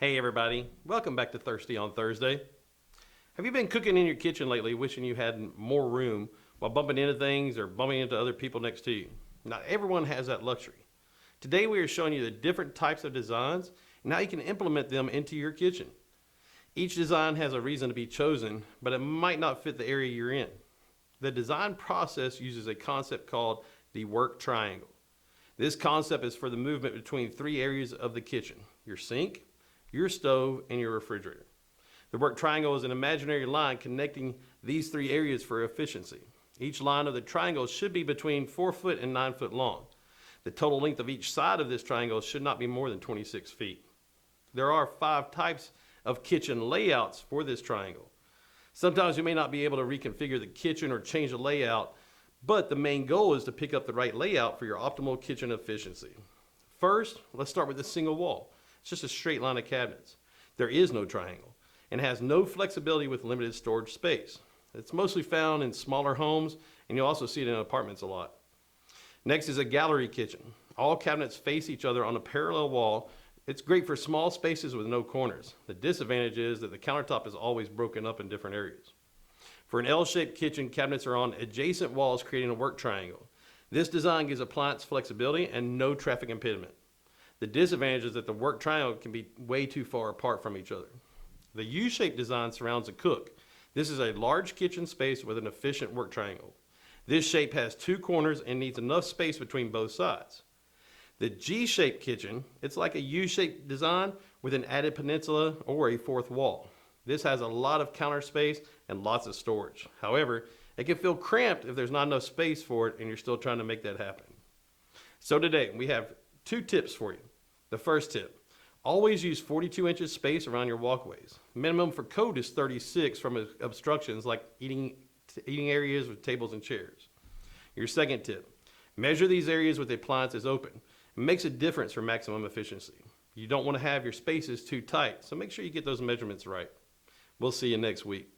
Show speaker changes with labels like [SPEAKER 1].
[SPEAKER 1] Hey everybody, welcome back to Thirsty on Thursday. Have you been cooking in your kitchen lately wishing you had more room while bumping into things or bumping into other people next to you? Not everyone has that luxury. Today we are showing you the different types of designs and how you can implement them into your kitchen. Each design has a reason to be chosen, but it might not fit the area you're in. The design process uses a concept called the work triangle. This concept is for the movement between three areas of the kitchen: your sink, your stove, and your refrigerator. The work triangle is an imaginary line connecting these three areas for efficiency. Each line of the triangle should be between 4 foot and 9 foot long. The total length of each side of this triangle should not be more than 26 feet. There are 5 types of kitchen layouts for this triangle. Sometimes you may not be able to reconfigure the kitchen or change the layout, but the main goal is to pick up the right layout for your optimal kitchen efficiency. First, let's start with the single wall. It's just a straight line of cabinets. There is no triangle and has no flexibility with limited storage space. It's mostly found in smaller homes, and you'll also see it in apartments a lot. Next is a gallery kitchen. All cabinets face each other on a parallel wall. It's great for small spaces with no corners. The disadvantage is that the countertop is always broken up in different areas. For an L-shaped kitchen, cabinets are on adjacent walls, creating a work triangle. This design gives appliance flexibility and no traffic impediment. The disadvantage is that the work triangle can be way too far apart from each other. The U-shaped design surrounds a cook. This is a large kitchen space with an efficient work triangle. This shape has 2 corners and needs enough space between both sides. The G-shaped kitchen, it's like a U-shaped design with an added peninsula or a 4th wall. This has a lot of counter space and lots of storage. However, it can feel cramped if there's not enough space for it and you're still trying to make that happen. So today we have 2 tips for you. The first tip: always use 42 inches space around your walkways. Minimum for code is 36 from obstructions like eating areas with tables and chairs. Your second tip: measure these areas with the appliances open. It makes a difference for maximum efficiency. You don't want to have your spaces too tight, so make sure you get those measurements right. We'll see you next week.